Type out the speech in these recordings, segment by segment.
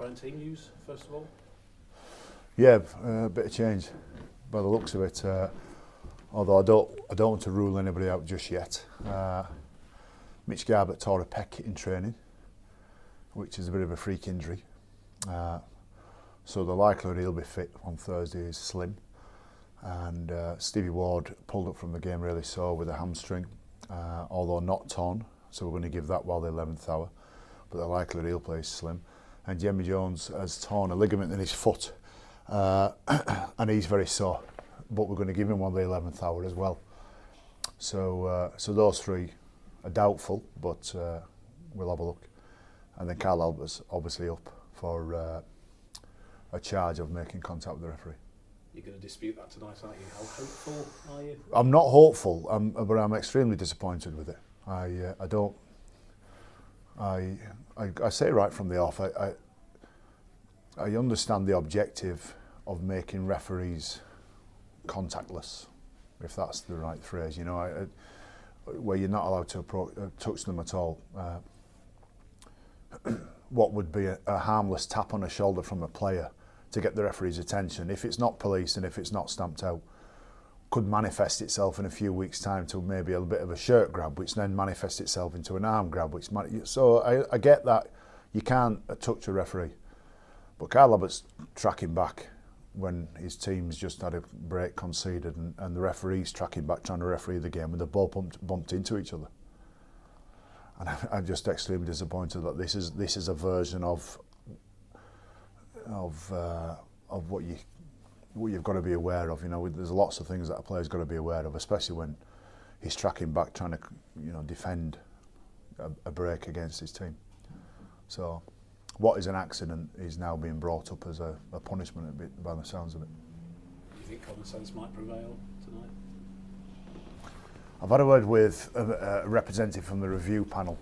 background team news, first of all? Yeah, a bit of change by the looks of it. Although I don't want to rule anybody out just yet. Mitch Garbutt tore a pec in training, which is a bit of a freak injury. So the likelihood he'll be fit on Thursday is slim. And Stevie Ward pulled up from the game really sore with a hamstring, although not torn. So we're going to give that while the 11th hour. But the likelihood he'll play is slim. And Jemmy Jones has torn a ligament in his foot, and he's very sore. But we're going to give him one the 11th hour as well. So those three are doubtful, but we'll have a look. And then Carl Albert's obviously up for a charge of making contact with the referee. You're going to dispute that tonight, aren't you? How hopeful are you? I'm not hopeful, but I'm extremely disappointed with it. I say right from the off, I understand the objective of making referees contactless, if that's the right phrase, where you're not allowed to touch them at all. What would be a harmless tap on the shoulder from a player to get the referee's attention, if it's not policed and if it's not stamped out, could manifest itself in a few weeks' time to maybe a bit of a shirt grab, which then manifests itself into an arm grab. So I get that you can't touch a referee, but Carl Albert's tracking back when his team's just had a break conceded, and the referee's tracking back trying to referee the game, and they've both bumped into each other. And I'm just extremely disappointed that this is a version of what you've got to be aware of. There's lots of things that a player's got to be aware of, especially when he's tracking back trying to defend a break against his team. So what is an accident is now being brought up as a punishment, a bit by the sounds of it. Do you think common sense might prevail tonight? I've had a word with a representative from the review panel,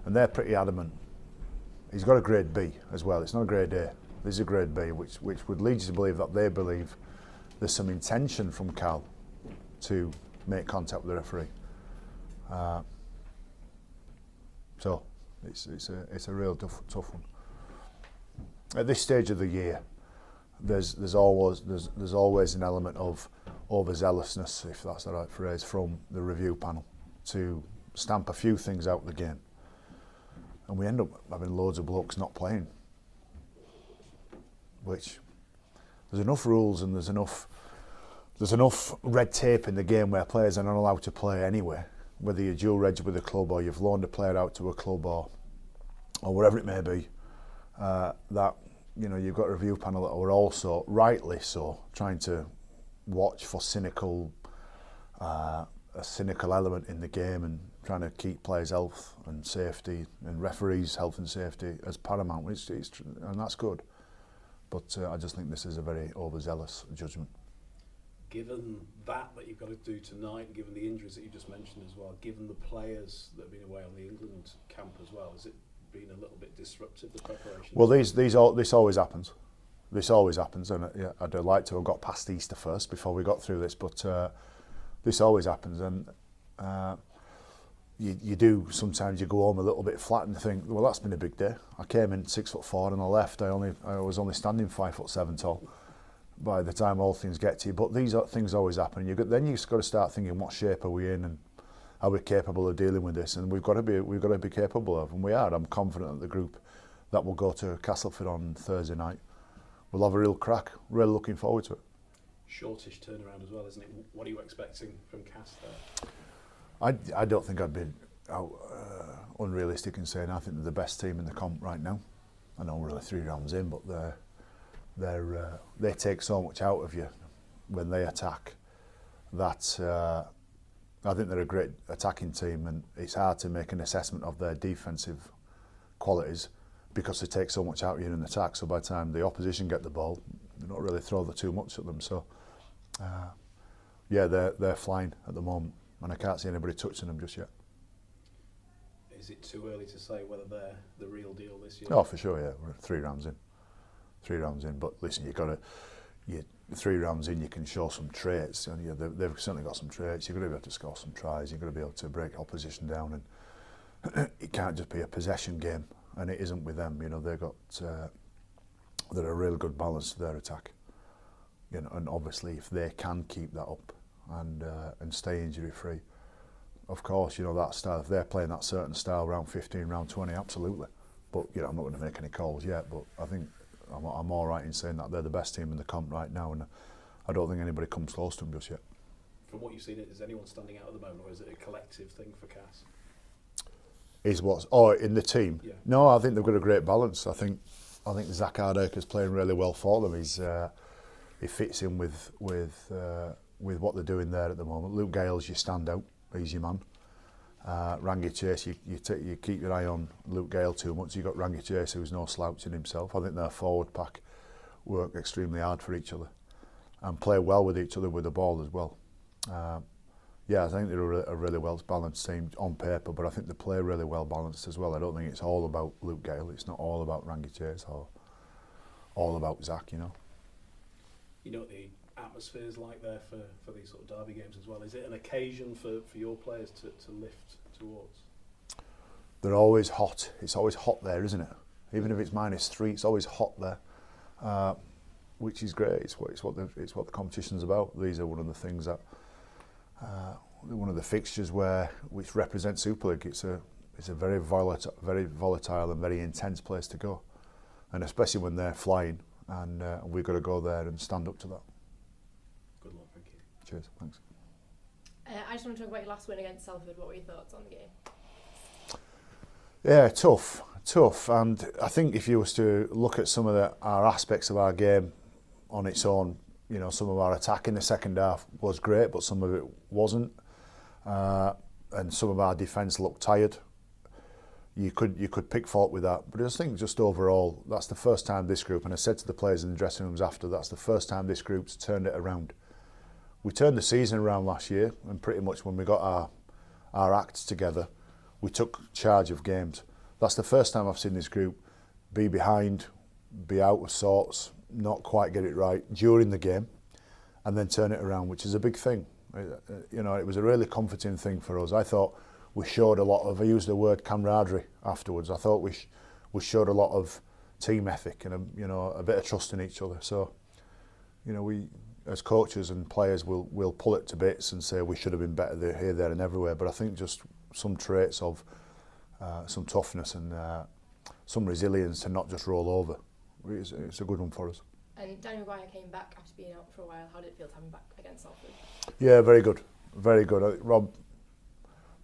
and they're pretty adamant. He's got a grade B as well. It's not a grade A. This is a grade B, which would lead you to believe that they believe there's some intention from Cal to make contact with the referee. So it's a real tough one. At this stage of the year, there's always an element of overzealousness, if that's the right phrase, from the review panel to stamp a few things out of the game, and we end up having loads of blokes not playing. Which there's enough rules and there's enough red tape in the game where players are not allowed to play anyway, whether you're dual reg with a club or you've loaned a player out to a club or whatever it may be, that you've got a review panel that are also, rightly so, trying to watch for a cynical element in the game and trying to keep players' health and safety and referees' health and safety as paramount, and that's good. But I just think this is a very overzealous judgment. Given that you've got to do tonight, and given the injuries that you just mentioned as well, given the players that have been away on the England camp as well, has it been a little bit disruptive, the preparation? Well, this always happens. This always happens, and I'd like to have got past Easter first before we got through this, but this always happens, and you do sometimes you go home a little bit flat and think, well, that's been a big day. I came in 6'4" and I left. I was only standing 5'7" tall by the time all things get to you. But these things always happen. Then you've got to start thinking, what shape are we in and are we capable of dealing with this? And we've got to be capable of, and we are. I'm confident that the group that will go to Castleford on Thursday night will have a real crack. Really looking forward to it. Shortish turnaround as well, isn't it? What are you expecting from Cas there? I don't think I'd be unrealistic in saying I think they're the best team in the comp right now. I know we're only 3 rounds in, but they take so much out of you when they attack that I think they're a great attacking team, and it's hard to make an assessment of their defensive qualities because they take so much out of you in attack. So by the time the opposition get the ball, they don't really throw too much at them. So they're flying at the moment, and I can't see anybody touching them just yet. Is it too early to say whether they're the real deal this year? Oh, for sure, yeah. We're 3 rounds in. 3 rounds in, but listen, 3 rounds in, you can show some traits. They've certainly got some traits. You've got to be able to score some tries. You've got to be able to break opposition down, and it can't just be a possession game. and it isn't with them. You know, they're a real good balance to their attack. You know, and obviously if they can keep that up and stay injury free, of course, you know, that style, if they're playing that certain style round 15, round 20, absolutely. But you know, I'm not going to make any calls yet, but I think I'm all right in saying that they're the best team in the comp right now, and I don't think anybody comes close to them just yet. From what you've seen, is anyone standing out at the moment, or is it a collective thing for Cass? In the team? Yeah. No, I think they've got a great balance. I think Zach Hardaker's playing really well for them. He fits in with what they're doing there at the moment. Luke Gale's your standout. He's your man. Rangi Chase, you keep your eye on Luke Gale too much. You've got Rangi Chase, who's no slouch in himself. I think their forward pack work extremely hard for each other and play well with each other with the ball as well. I think they're a really well balanced team on paper, but I think they play really well balanced as well. I don't think it's all about Luke Gale. It's not all about Rangi Chase or all about Zach, you know. You know what the atmosphere's like there for these sort of derby games as well? Is it an occasion for your players to lift towards? They're always hot. It's always hot there, isn't it? Even if it's -3, it's always hot there, which is great. It's what the competition's about. These are one of the things that one of the fixtures which represents Super League. It's a very volatile and very intense place to go, and especially when they're flying, and we've got to go there and stand up to that. Good luck, thank you. Cheers, thanks. I just want to talk about your last win against Salford. What were your thoughts on the game? Yeah, tough, and I think if you was to look at some of our aspects of our game on its own, you know, some of our attack in the second half was great, but some of it wasn't, and some of our defence looked tired. You could pick fault with that, but I just think just overall, that's the first time this group, and I said to the players in the dressing rooms after, that's the first time this group's turned it around. We turned the season around last year, and pretty much when we got our acts together, we took charge of games. That's the first time I've seen this group be behind, be out of sorts, not quite get it right during the game, and then turn it around, which is a big thing. You know, it was a really comforting thing for us. I thought we showed a lot of, I used the word camaraderie afterwards. I thought we showed a lot of team ethic and a bit of trust in each other. So, you know, we as coaches and players will pull it to bits and say we should have been better there, here, there, and everywhere. But I think just some traits of some toughness and some resilience to not just roll over. It's a good one for us. And Daniel Maguire came back after being out for a while. How did it feel to have him back against Salford? Yeah, very good, very good. I think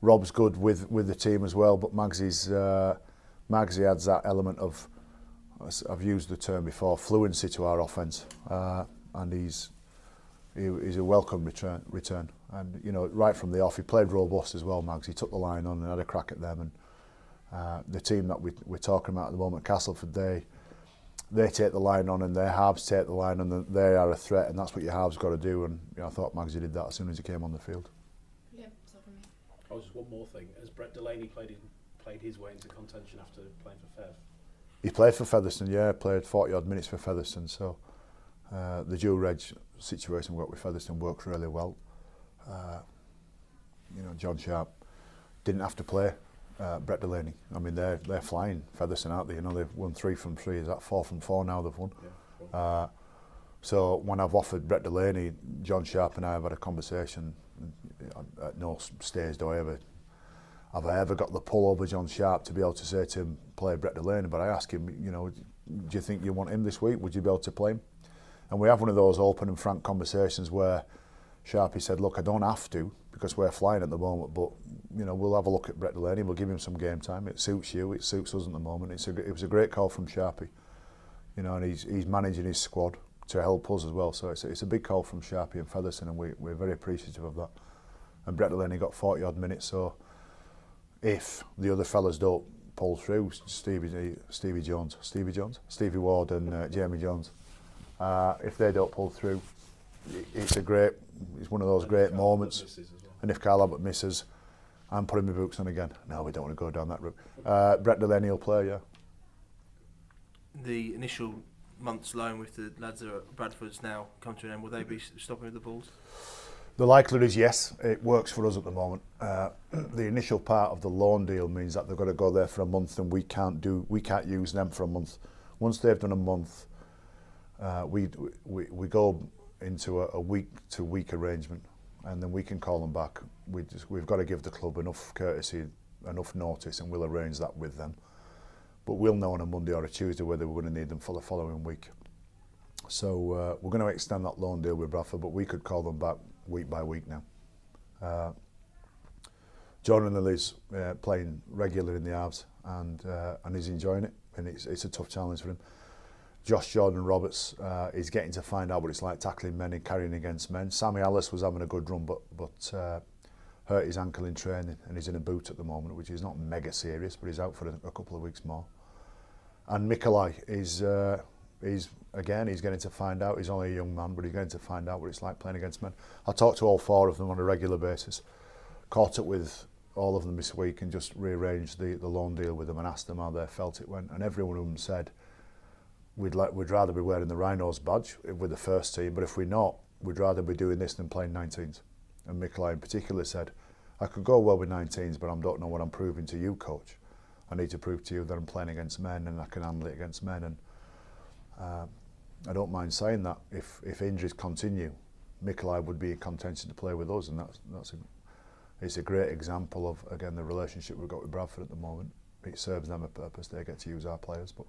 Rob's good with the team as well, but Magsy adds that element of, I've used the term before, fluency to our offence, and he's a welcome return. And you know, right from the off, he played robust as well. Mags, he took the line on and had a crack at them. And the team that we're talking about at the moment, Castleford, they take the line on, and their halves take the line on, and they are a threat, and that's what your halves got to do. And you know, I thought Magsy did that as soon as he came on the field. Yeah, so from me. Oh, just one more thing. Has Brett Delaney played his way into contention after playing for Fev? He played for Featherstone, yeah, played 40 odd minutes for Featherstone, so the dual reg situation worked with Featherstone works really well. You know, John Sharp didn't have to play Brett Delaney. I mean, they're flying Featherstone, aren't they? You know, they've won 3 from 3. Is that 4 from 4 now they've won? Yeah, so when I've offered Brett Delaney, John Sharp and I have had a conversation. At no stage have I ever got the pull over John Sharp to be able to say to him, play Brett Delaney. But I ask him, you know, do you think you want him this week? Would you be able to play him? And we have one of those open and frank conversations where Sharpie said, look, I don't have to because we're flying at the moment, but you know, we'll have a look at Brett Delaney, we'll give him some game time. It suits you, it suits us at the moment. It was a great call from Sharpie, you know, and he's managing his squad to help us as well. So it's a big call from Sharpie and Featherstone, and we're very appreciative of that. And Brett Delaney got 40 odd minutes, so if the other fellas don't pull through, Stevie Ward and Jamie Jones, if they don't pull through, it's one of those great moments. And if Carl Abbott misses, I'm putting my boots on again. No, we don't want to go down that route. Brett Delaney will play, yeah. The initial month's loan with the lads at Bradford's now come to an end. Will they be stopping with the balls? The likelihood is yes, it works for us at the moment. The initial part of the loan deal means that they've got to go there for a month, and we can't use them for a month. Once they've done a month, we go into a week-to-week arrangement, and then we can call them back. We've got to give the club enough courtesy, enough notice, and we'll arrange that with them. But we'll know on a Monday or a Tuesday whether we're going to need them for the following week. So we're going to extend that loan deal with Bradford, but we could call them back week by week now. Jordan Lily's playing regular in the halves, and he's enjoying it, and it's a tough challenge for him. Josh Jordan Roberts is getting to find out what it's like tackling men and carrying against men. Sammy Alice was having a good run, but hurt his ankle in training, and he's in a boot at the moment, which is not mega serious, but he's out for a couple of weeks more. And Mikolai is getting to find out. He's only a young man, but he's going to find out what it's like playing against men. I talk to all four of them on a regular basis. Caught up with all of them this week and just rearranged the loan deal with them and asked them how they felt it went. And every one of them said, we'd rather be wearing the Rhinos badge with the first team, but if we're not, we'd rather be doing this than playing 19s. And Mikolai in particular said, I could go well with 19s, but I don't know what I'm proving to you, coach. I need to prove to you that I'm playing against men and I can handle it against men. And I don't mind saying that if injuries continue, Mikolai would be in contention to play with us, and it's a great example of, again, the relationship we've got with Bradford at the moment. It serves them a purpose. They get to use our players, but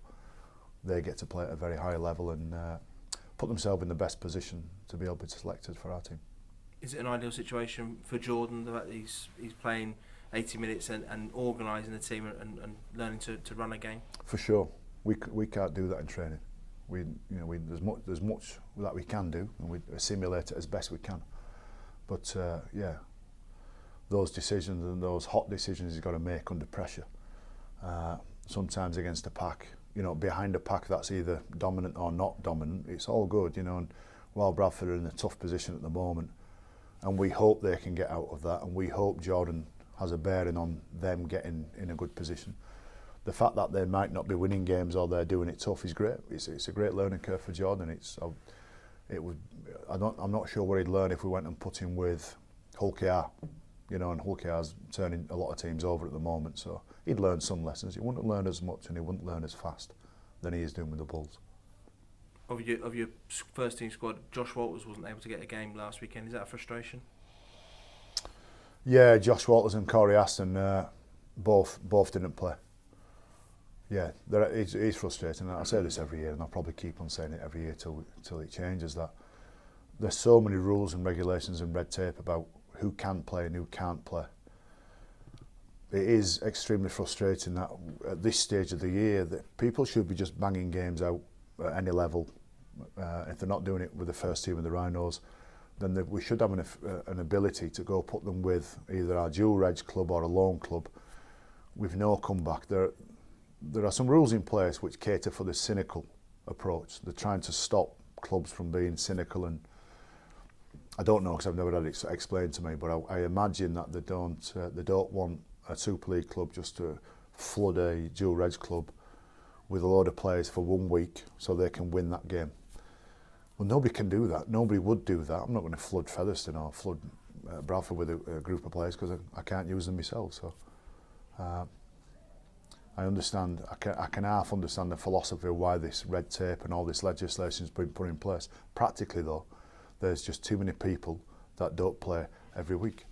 they get to play at a very high level and put themselves in the best position to be able to be selected for our team. Is it an ideal situation for Jordan, the fact that he's playing 80 minutes and organising the team and learning to run a game? For sure. We can't do that in training. There's much that we can do, and we simulate it as best we can. But those decisions and those hot decisions he's got to make under pressure. Sometimes against a pack, behind a pack that's either dominant or not dominant, it's all good, And while Bradford are in a tough position at the moment, and we hope they can get out of that, and we hope Jordan has a bearing on them getting in a good position. The fact that they might not be winning games or they're doing it tough is great. It's a great learning curve for Jordan. I'm not sure what he'd learn if we went and put him with Hulkiar, and Hulkiar's turning a lot of teams over at the moment. So he'd learn some lessons. He wouldn't learn as much and he wouldn't learn as fast than he is doing with the Bulls. Of your first team squad, Josh Walters wasn't able to get a game last weekend. Is that a frustration? Yeah, Josh Walters and Corey Aston both didn't play. Yeah, it's frustrating. I say this every year, and I'll probably keep on saying it every year till it changes. That there's so many rules and regulations and red tape about who can play and who can't play. It is extremely frustrating that at this stage of the year that people should be just banging games out at any level. If they're not doing it with the first team of the Rhinos, then we should have an ability to go put them with either our dual reg club or a loan club with no comeback. There are some rules in place which cater for the cynical approach. They're trying to stop clubs from being cynical, and I don't know because I've never had it explained to me, but I imagine that they don't want a Super League club just to flood a dual reg club with a load of players for 1 week so they can win that game. Well, nobody can do that. Nobody would do that. I'm not going to flood Featherstone or flood Bradford with a group of players because I can't use them myself. So I understand. I can half understand the philosophy of why this red tape and all this legislation has been put in place. Practically, though, there's just too many people that don't play every week,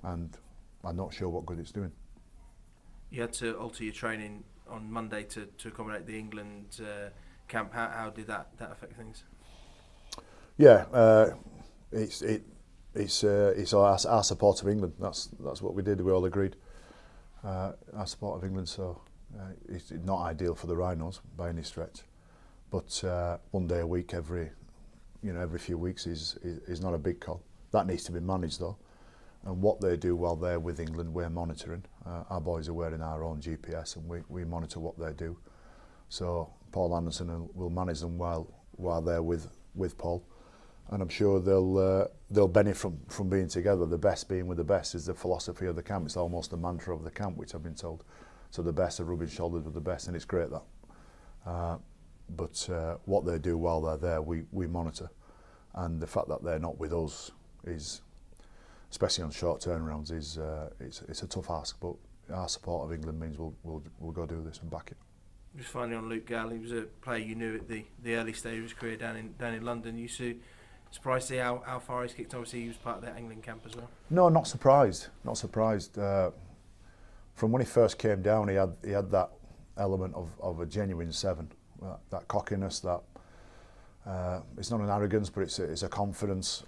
and I'm not sure what good it's doing. You had to alter your training on Monday to accommodate the England camp. How did that affect things? Yeah, it's our support of England. That's what we did. We all agreed. Our support of England. So it's not ideal for the Rhinos by any stretch, but 1 day a week every few weeks is not a big call. That needs to be managed though. And what they do while they're with England, we're monitoring. Our boys are wearing our own GPS, and we monitor what they do. So Paul Anderson will manage them while they're with Paul, and I'm sure they'll benefit from being together. The best being with the best is the philosophy of the camp. It's almost the mantra of the camp, which I've been told. So the best are rubbing shoulders with the best, and it's great that. But what they do while they're there, we monitor, and the fact that they're not with us is especially on short turnarounds, is it's a tough ask. But our support of England means we'll go do this and back it. Just finally on Luke Gall, he was a player you knew at the early stage of his career down in London. You surprised to see how far he's kicked? Obviously, he was part of that England camp as well. No, not surprised. Not surprised. From when he first came down, he had that element of a genuine seven. That cockiness, that it's not an arrogance, but it's a confidence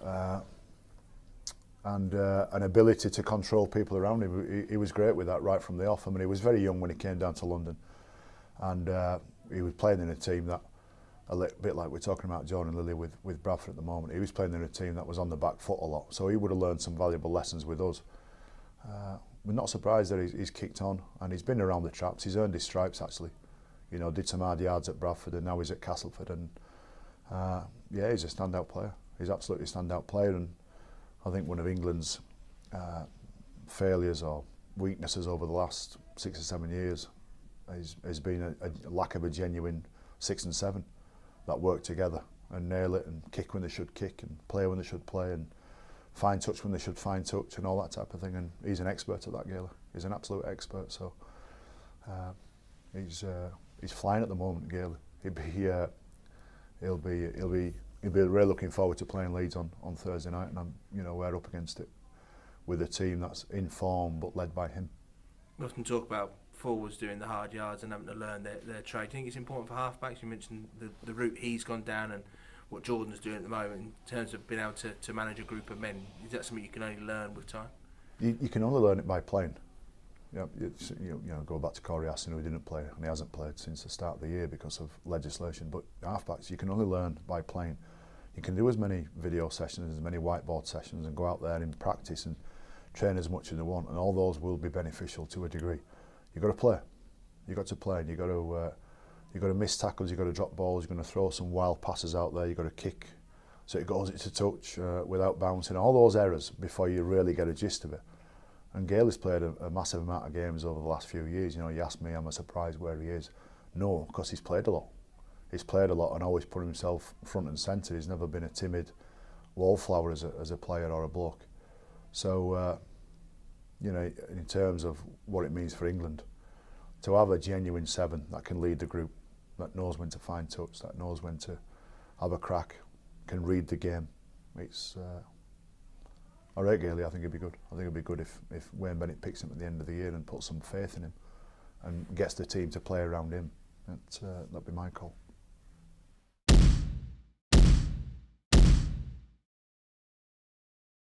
and an ability to control people around him. He was great with that right from the off. I mean, he was very young when he came down to London, and he was playing in a team that, a little bit like we're talking about John and Lily with Bradford at the moment, he was playing in a team that was on the back foot a lot, so he would have learned some valuable lessons with us. We're not surprised that he's kicked on, and he's been around the traps. He's earned his stripes, actually. You know, did some hard yards at Bradford, and now he's at Castleford, and yeah, he's a standout player. He's absolutely a standout player, and I think one of England's failures or weaknesses over the last 6 or 7 years has been a lack of a genuine 6 and 7 that work together and nail it and kick when they should kick and play when they should play and fine touch when they should fine touch and all that type of thing. And he's an expert at that, Gaylor. He's an absolute expert. So he's flying at the moment, Gaylor. He'll be really looking forward to playing Leeds on Thursday night, and we're up against it with a team that's in form but led by him. We often talk about forwards doing the hard yards and having to learn their trade. Do you think it's important for halfbacks? You mentioned the route he's gone down and what Jordan's doing at the moment in terms of being able to manage a group of men. Is that something you can only learn with time? You can only learn it by playing. Go back to Corey Aston, who didn't play, and he hasn't played since the start of the year because of legislation. But halfbacks, you can only learn by playing. You can do as many video sessions, as many whiteboard sessions, and go out there and practice and train as much as you want, and all those will be beneficial to a degree. You've got to play. You've got to play, and you've got to miss tackles, you've got to drop balls, you're going to throw some wild passes out there, you've got to kick so it goes into touch without bouncing. All those errors before you really get a gist of it. And Gayle has played a massive amount of games over the last few years. You know, you ask me, am I surprised where he is? No, because he's played a lot. He's played a lot and always put himself front and centre. He's never been a timid wallflower as a player or a bloke. So, in terms of what it means for England, to have a genuine 7 that can lead the group, that knows when to find touch, that knows when to have a crack, can read the game. It's all right, Gailey. I think it'd be good. I think it'd be good if Wayne Bennett picks him at the end of the year and puts some faith in him and gets the team to play around him. That'd be my call.